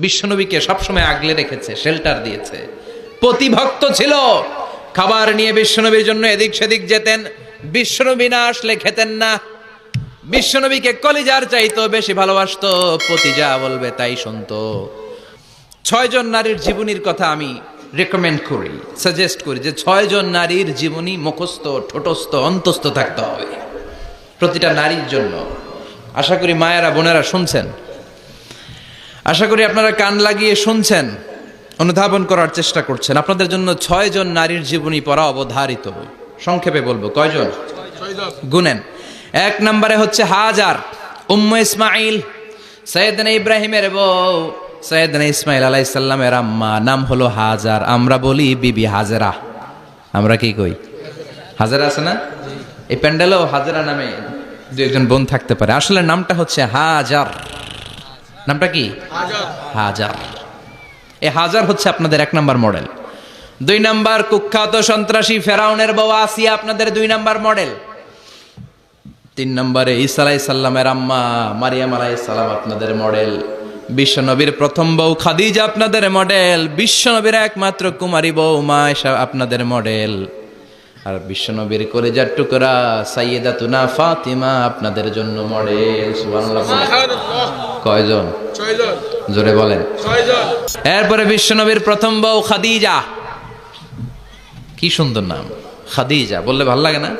বিশ্বনবীকে সবসময় আগলে রেখেছে, শেল্টার দিয়েছে। প্রতিভক্ত ছিল, খাবার নিয়ে বিশ্বনবীর জন্য এদিক সেদিক যেতেন। বিশ্বনবী না আসলে খেতেন না। বিশ্বনবীকে কলিজার চাইতো বেশি ভালোবাসতো, পতি যা বলবে তাই শুনতো। 6 জন নারীর জীবনীর কথা আমি রেকমেন্ড করি, সাজেস্ট করি যে 6 জন নারীর জীবনী মুখস্থ, ঠোঁটস্থ, অন্তস্থ থাকতে হবে প্রতিটা নারীর জন্য। আশা করি মায়েরা বোনেরা শুনছেন, আশা করি আপনারা কান লাগিয়ে শুনছেন, অনুধাবন করার চেষ্টা করছেন। আপনাদের জন্য 6 জন নারীর জীবনী পড়া অবধারিত। সংক্ষেপে বলবো, কয়জন? গুনেন। 1 নম্বরে হচ্ছে হাজার, উম্মে ইসমাইল, সৈয়দনা ইব্রাহিমের বউ, সৈয়দনা ইসমাইল আলাইহিস সালামের আম্মা, নাম হলো হাজার। আমরা বলি বিবি হাজেরা। আমরা কি কই? হাজেরা আছে না? এই প্যান্ডেলেও হাজেরা নামে 2-1 বোন থাকতে পারে। আসলে নামটা হচ্ছে হাজার। নামটা কি? হাজার। এই হাজার হচ্ছে আপনাদের 1 নাম্বার মডেল। 2 নাম্বার কুখ্যাত সন্ত্রাসী ফেরাউনের বউ আসিয়া আপনাদের 2 নাম্বার মডেল। 3 নম্বরে ঈসা আলাইহিস সালামের আম্মা মারিয়াম আলাইহিস সালাম আপনাদের মডেল। বিশ্বনবীর প্রথম বউ খাদিজা আপনাদের মডেল। বিশ্বনবীর একমাত্র কুমারী বউ মা আয়েশা আপনাদের মডেল। আর বিশ্বনবীর কলিজার টুকরা সাইয়্যিদাতুনা ফাতিমা আপনাদের জন্য মডেল। সুবহানাল্লাহ। কয়জন? 6 জন। জোরে বলেন। 6 জন। এরপরে বিশ্বনবীর প্রথম বউ খাদিজা। কি সুন্দর নাম, খাদিজা বললে ভালো লাগে না?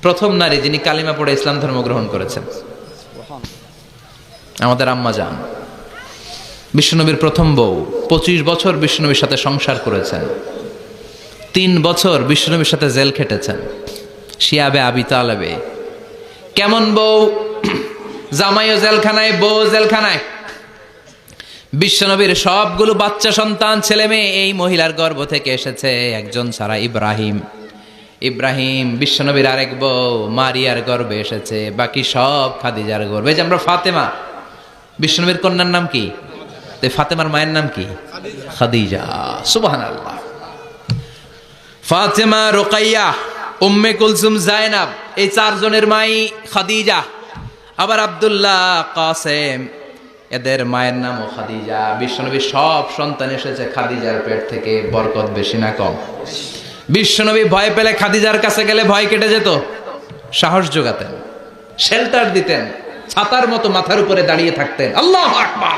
প্রথম নারী যিনি কালিমা পড়ে ইসলাম ধর্ম গ্রহণ করেছেন, আমাদের আম্মা জান। বিশ্বনবীর প্রথম বউ, 25 বছর বিশ্বনবীর সাথে সংসার করেছেন। 3 বছর বিশ্বনবীর সাথে জেল খেটেছেন, শিয়াবে আবি তালেবে। কেমন বউ? জামাইও জেলখানায়, বউ জেলখানায়। বিশ্বনবীর সবগুলো বাচ্চা সন্তান, ছেলে মেয়ে এই মহিলার গর্ভ থেকে এসেছে, একজন ছাড়া, ইব্রাহিম। ইব্রাহিম বিশ্বনবীর আরেক বউ মারিয়ার গর্ভে এসেছে, বাকি সব খাদিজার গর্ভে। যে আমরা ফাতেমা, বিশ্বনবীর কন্যার নাম কি? ফাতেমার মায়ের নাম কি? খাদিজা। সুবহানাল্লাহ। ফাতেমা, রুকাইয়া, উম্মে কুলসুম, জায়নাব, এই 4 জনের মাই খাদিজা। আবার আব্দুল্লাহ, কাসেম, এদের মায়ের নামও খাদিজা। বিশ্বনবীর সব সন্তান এসেছে খাদিজার পেট থেকে। বরকত বেশি না কম? বিশ্বনবী ভয় পেলে খাদিজার কাছে গেলে ভয় কেটে যেত, সাহস যোগাতেন, শেল্টার দিতেন, ছাতার মতো মাথার উপরে দাঁড়িয়ে থাকতেন। আল্লাহু আকবার।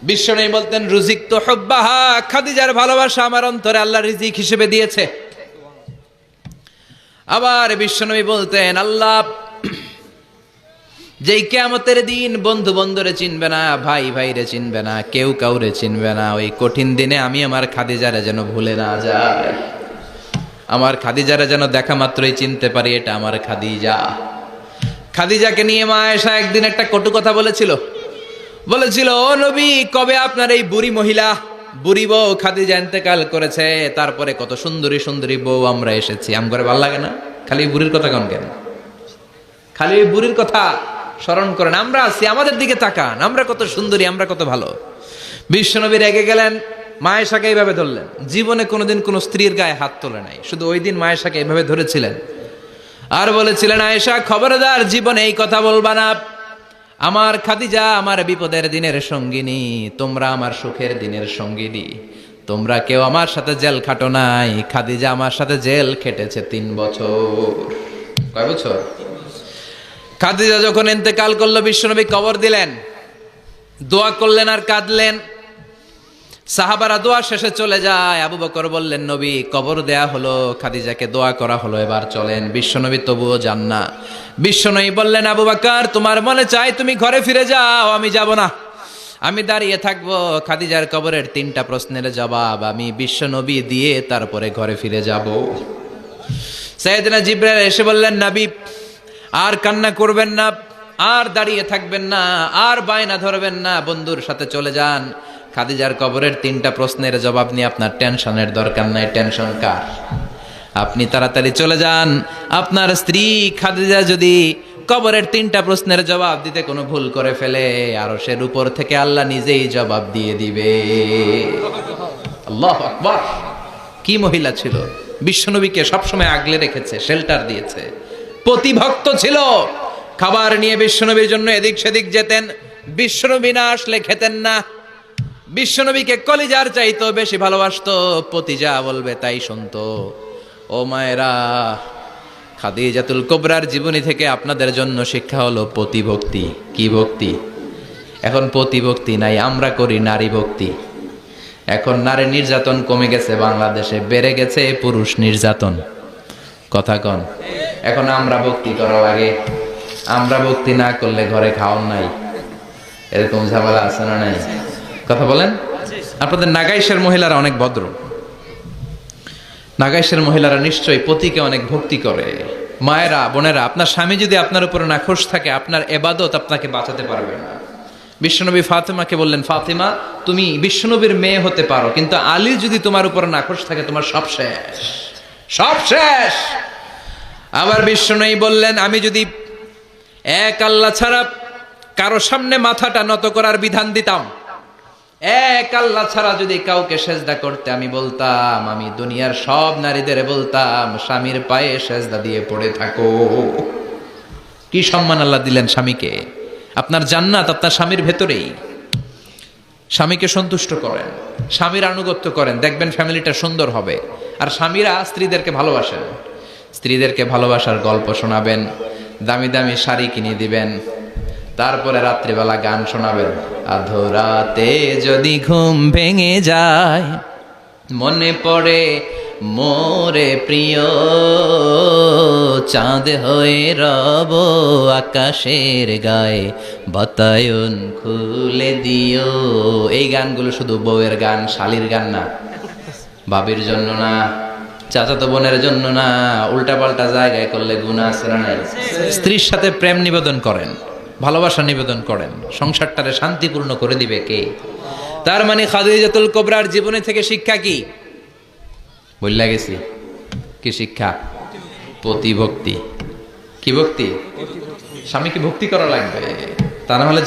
বিশ্বনবী বলতেন, রুজিকতু হুব্বাহা, খাদিজার ভালোবাসা আমার অন্তরে আল্লাহ রিজিক হিসেবে দিয়েছে। আবার বিশ্বনবী বলতেন, আল্লাহ যেই কিয়ামতের দিন বন্ধু বন্ধুরে চিনবে না, ভাই ভাইরে চিনবে না, কেউ কাউরে চিনবে না, ওই কঠিন দিনে আমি আমার খাদিজারে যেন ভুলে না যাই, আমার খাদিজারে যেন দেখা মাত্রই চিনতে পারি এটা আমার খাদিজা। খাদিজাকে নিয়ে মা আয়েশা একদিন একটা কটু কথা বলেছিল। ও নবী, কবে আপনার এই বুড়ি মহিলা, বুড়ি বউ খাদিজা ইন্তেকাল করেছে, তারপরে কত সুন্দরী সুন্দরী বউ আমরা এসেছি, আম করে ভালো লাগে না? খালি বুড়ির কথা কেন? খালি ওই বুড়ির কথা স্মরণ করেন। আমরা আছি, আমাদের দিকে তাকান, আমরা কত সুন্দরী, আমরা কত ভালো। বিশ্বনবী রেগে গেলেন, মা আয়েশাকে এইভাবে ধরলেন। জীবনে কোনোদিন কোনো স্ত্রীর গায়ে হাত তোলে নাই, শুধু ওই দিন মা আয়েশাকে এইভাবে ধরেছিলেন আর বলেছিলেন, আয়েশা খবরদার, জীবনে এই কথা বলবা না। আমার খাদিজা আমার বিপদের দিনের সঙ্গিনী, তোমরা আমার সুখের দিনের সঙ্গিনী। তোমরা কেউ আমার সাথে জেল খাটো নাই, খাদিজা আমার সাথে জেল খেটেছে 3 বছর। কয় বছর? খাদিজা যখন ইন্তেকাল করলো, বিশ্বনবী কবর দিলেন, দোয়া করলেন আর কাঁদলেন। সাহাবারা দোয়া শেষে চলে যায়। আবু বকর বললেন, নবী কবর দেয়া হলো, খাদিজাকে দোয়া করা হলো, এবার চলেন। বিশ্বনবী তবুও যান না। বিশ্বনবী বললেন, আবু বকর তোমার মনে চাই তুমি ঘরে ফিরে যাও, আমি যাব না, আমি দাঁড়িয়ে থাকবো। খাদিজার কবরের 3টা প্রশ্নের জবাব আমি বিশ্বনবী দিয়ে তারপরে ঘরে ফিরে যাব। সাইয়েদনা জিবরাইল এসে বললেন, নবী আর কান্না করবেন না, আর দাঁড়িয়ে থাকবেন না, আর বায়না ধরবেন না, বন্ধুর সাথে চলে যান। খাদিজার কবরের 3টা প্রশ্নের জবাব নিয়ে আপনার টেনশনের দরকার নাই। টেনশন কার? আপনি তাড়াতাড়ি চলে যান। আপনার স্ত্রী খাদিজা যদি কবরের 3টা প্রশ্নের জবাব দিতে কোনো ভুল করে ফেলে, আরশের উপর থেকে আল্লাহ নিজেই জবাব দিয়ে দিবে। আল্লাহু আকবার। কি মহিলা ছিল! বিশ্বনবীকে সবসময় আগলে রেখেছে, শেল্টার দিয়েছে। প্রতিভক্ত ছিল, খাবার নিয়ে বিশ্বনবীর জন্য এদিক সেদিক যেতেন। বিশ্বনবী না আসলে খেতেন না। বিশ্বনবীকে কলিজার চাইতো বেশি ভালোবাসতো, পতি যা বলবে তাই শুনতো। ও মায়েরা, খাদিজাতুল কুবরার জীবনী থেকে আপনাদের জন্য শিক্ষা হলো পতিভক্তি। কি ভক্তি? এখন পতিভক্তি নাই, আমরা করি নারী ভক্তি। এখন নারী নির্যাতন কমে গেছে বাংলাদেশে, বেড়ে গেছে পুরুষ নির্যাতন। কথা কন। এখন আমরা ভক্তি করা লাগে, আমরা ভক্তি না করলে ঘরে খাওয়ান নাই, এরকম ঝামেলা আছে না নাই? কথা বলেন। আপনাদের নাগাইশের মহিলারা অনেক ভদ্র, নাগাইশের মহিলারা নিশ্চয়ই পতিকে অনেক ভক্তি করে। মায়েরা, বোনেরা, আপনার স্বামী যদি আপনার উপরে নাখোশ থাকে, আপনার এবাদত আপনাকে বাঁচাতে পারবে না। বিশ্বনবী ফাতেমাকে বললেন, ফাতেমা তুমি বিশ্বনবীর মেয়ে হতে পারো, কিন্তু আলী যদি তোমার উপরে নাখোশ থাকে তোমার সব শেষ, সব শেষ। আবার বিশ্বনবী বললেন, আমি যদি এক আল্লাহ ছাড়া কারো সামনে মাথাটা নত করার বিধান দিতাম, এক আল্লাহ ছাড়া যদি কাউকে সেজদা করতে আমি বলতাম, আমি দুনিয়ার সব নারীদের বলতাম স্বামীর পায়ে সেজদা দিয়ে পড়ে থাকো। কি সম্মান আল্লাহ দিলেন স্বামীকে। আপনার জান্নাত আপনার স্বামীর ভেতরেই। স্বামীকে সন্তুষ্ট করেন, স্বামীর আনুগত্য করেন, দেখবেন ফ্যামিলিটা সুন্দর হবে। আর স্বামীরা স্ত্রীদেরকে ভালোবাসেন, স্ত্রীদেরকে ভালোবাসার গল্প শোনাবেন, দামি দামি শাড়ি কিনে দিবেন, তারপরে রাত্রিবেলা গান শোনাবেন। আধরাতে যদি ঘুম ভেঙে যায়, মনে পড়ে মোরে প্রিয়, চাঁদ হয়ে রব আকাশের গায়ে, বাতায়ন খুলে দিও। এই গানগুলো শুধু বউয়ের গান, শালীর গান না, বাবির জন্য না, চাচাতো বোনের জন্য না। উল্টাপাল্টা জায়গায় করলে গুনাহ আছে না নাই? স্ত্রীর সাথে প্রেম নিবেদন করেন, ভালোবাসা নিবেদন করেন, সংসারটারে শান্তিপূর্ণ করে দিবে কে? তার মানে খাদিজাতুল কুবরার জীবনী থেকে শিক্ষা কি? বললা গেছি কি শিক্ষা? পতিভক্তি। কি ভক্তি? স্বামীকে ভক্তি করা লাগবে, তা না হলে